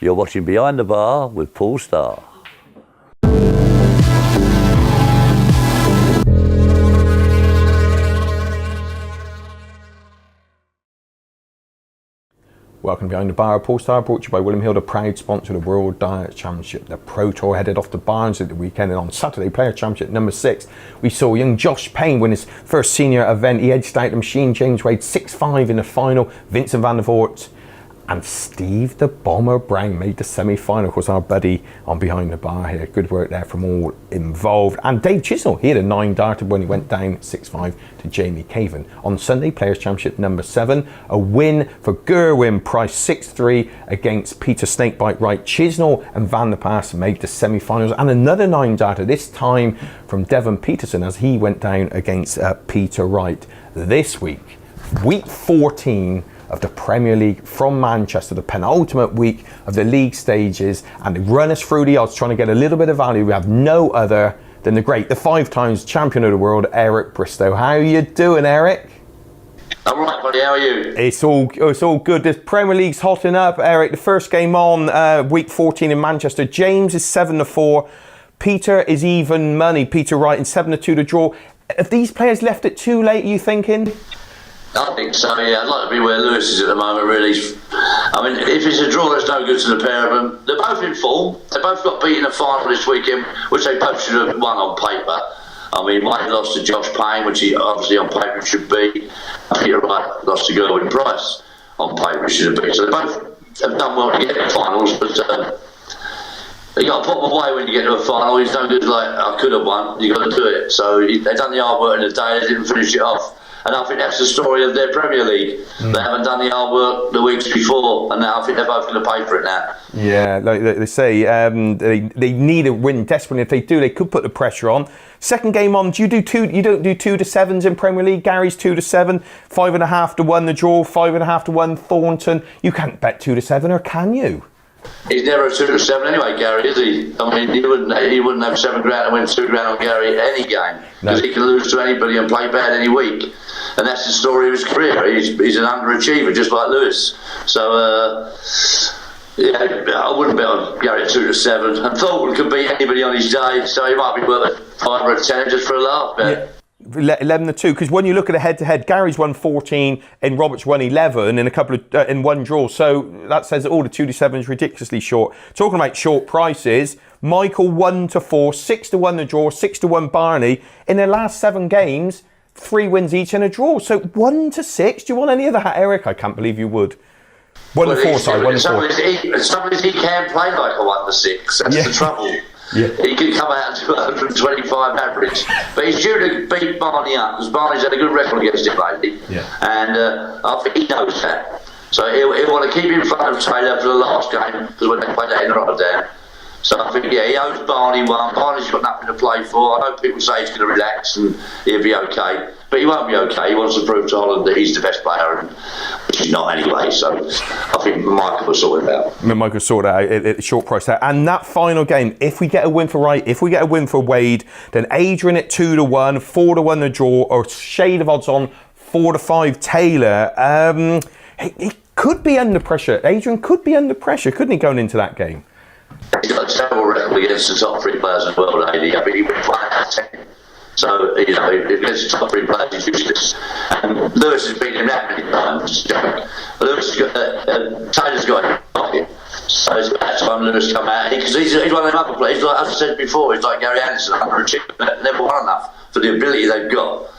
You're watching Behind the Bar with Paul Starr. Welcome Behind the Bar, Paul Starr, brought to you by William Hill, the proud sponsor of the World Diet Championship. The Pro Tour headed off to Barnes at the weekend, and on Saturday, Player Championship number 6, we saw young Josh Payne win his first senior event. He edged out the machine James Wade 6-5 in the final. Vincent van der Voort and Steve the Bomber Brown made the semi-final. Of course, our buddy on Behind the Bar here. Good work there from all involved. And Dave Chisnell, he had a 9-darter when he went down 6-5 to Jamie Caven. On Sunday, Players Championship number 7, a win for Gerwen, priced 6-3 against Peter Snakebite Wright. Chisnell and Van der Paas made the semi-finals. And another 9-darter, this time from Devon Peterson, as he went down against Peter Wright. This week, week 14 of the Premier League from Manchester, the penultimate week of the league stages, and they run us through the odds trying to get a little bit of value. We have no other than the 5 times champion of the world, Eric Bristow. How are you doing, Eric? I'm right, buddy. How are you? It's all good. The Premier League's hotting up, Eric. The first game on week 14 in Manchester. James is 7-4. Peter is even money. Peter Wright in 7-2 to draw. Have these players left it too late, are you thinking? I think so, yeah. I'd like to be where Lewis is at the moment, really. I mean, if it's a draw, that's no good to the pair of them. They're both in form. They both got beat in the final this weekend, which they both should have won on paper. I mean, Mike lost to Josh Payne, which he obviously on paper should be. Peter Wright lost to Gerwen Price on paper, should have been. So they both have done well to get to the finals, but you got to put them away when you get to a final. It's no good like, I could have won. You got to do it. So they've done the hard work in the day, they didn't finish it off. And I think that's the story of their Premier League. They haven't done the hard work the weeks before, and now I think they're both going to pay for it now. Yeah, like they say, they need a win desperately. If they do, they could put the pressure on. Second game on, you don't do 2-7s in Premier League. Gary's 2-7, 5.5 to 1 the draw, 5.5 to 1 Thornton. You can't bet 2-7, or can you? He's never a 2-7 anyway, Gary, is he? I mean, he wouldn't have $7 and win $2 on Gary any game, because he can lose to anybody and play bad any week. And that's the story of his career. He's an underachiever, just like Lewis. So, yeah, I wouldn't bet on Gary at 2-7. And Thornton could beat anybody on his day, so he might be worth a 5 or a 10 just for a laugh bet. Yeah. 11-2, because when you look at a head-to-head, Gary's won 14 and Roberts won 11 in a couple of in one draw. So that says that all the 2-7 is ridiculously short. Talking about short prices, Michael 1-4, 6-1 the draw, 6-1 Barney. In their last 7 games, 3 wins each and a draw. So 1-6. Do you want any of that, Eric? I can't believe you would. 1-4, sorry, 1-4. Some he can play like a 1-6. That's the trouble. Yeah. He can come out to 125 average, but he's due to beat Barney up because Barney's had a good record against him lately, and I think he knows that. So he'll want to keep in front of Taylor for the last game because when they play that in Rotterdam. So I think, he owes Barney one. Barney's got nothing to play for. I know people say he's going to relax and he'll be okay. But he won't be okay. He wants to prove to Holland that he's the best player, which he's not anyway. So I think Michael will sort it out. Michael sorted out at short price there. And that final game, if we get a win for Wright, if we get a win for Wade, then Adrian at 2-1, 4-1 the draw, or shade of odds on 4-5 Taylor. He could be under pressure. Adrian could be under pressure, couldn't he, going into that game? He's got a terrible record against the top 3 players in the world, I think he went 1 out of 10. So, if against the top 3 players, he's useless. And Lewis has beaten him that many times. Lewis has got, Taylor's got him pocket. So it's about time Lewis come out. Because he's one of them other players, like, as I said before, he's like Gary Anderson, underachievement, never won enough for the ability they've got.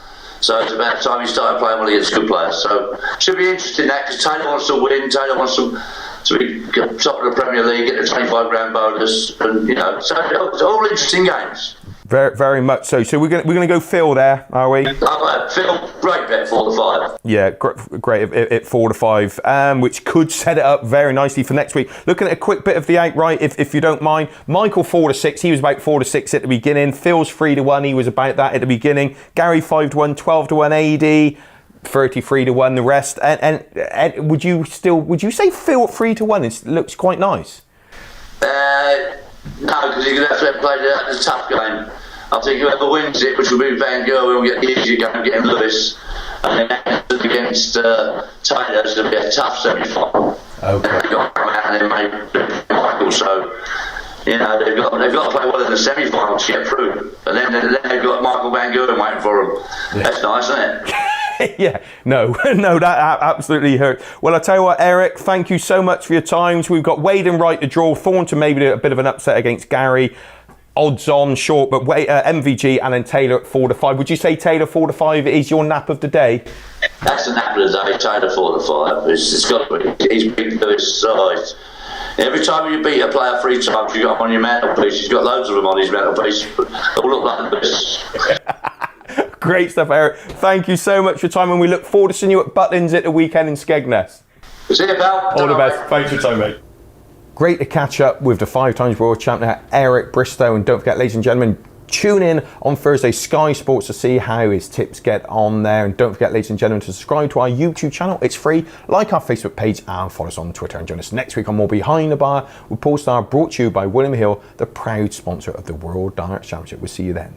So it's about time he started playing well against good players. So should be interesting that, because Taylor wants to win, Taylor wants to be top of the Premier League, get a 25 grand bonus, and so it's all interesting games. Very, very much so. So we're gonna go Phil there, are we? Phil, great bet 4-5. Yeah, great at 4-5, which could set it up very nicely for next week. Looking at a quick bit of the outright, if you don't mind. Michael 4-6. He was about 4-6 at the beginning. Phil's 3-1. He was about that at the beginning. Gary 5-1, 12-1 AD. 33-1 the rest, and would you say Phil at 3-1? It looks quite nice. No, because you're going to have to play the tough game. I think whoever wins it, which will be Van Gerwen, will get the easier game, get him Lewis, and then against Taylor, it's going to be a tough semi-final. Okay. And then maybe difficult. So, you know, they've got to play well in the semi-final to get through. And then they've got Michael Van Gerwen waiting for them. Yeah. That's nice, isn't it? Yeah, no, that absolutely hurt. Well, I tell you what, Eric, thank you so much for your times. We've got Wade and Wright to draw. Thornton maybe a bit of an upset against Gary. Odds on short, but MVG and then Taylor at 4-5. Would you say Taylor 4-5 is your nap of the day? That's the nap of the day. Taylor 4-5. It's got to be. He's big to his size. Every time you beat a player 3 times, you got him on your mantelpiece. He's got loads of them on his mantelpiece. They all look like this. Great stuff, Eric. Thank you so much for your time, and we look forward to seeing you at Butlins at the weekend in Skegness. See you, pal. All the best. Thanks for your time, mate. Great to catch up with the 5 times world champion Eric Bristow, and don't forget, ladies and gentlemen, tune in on Thursday, Sky Sports, to see how his tips get on there. And don't forget, ladies and gentlemen, to subscribe to our YouTube channel. It's free. Like our Facebook page and follow us on Twitter. And join us next week on more Behind the Bar with Paul Star, brought to you by William Hill, the proud sponsor of the World Darts Championship. We'll see you then.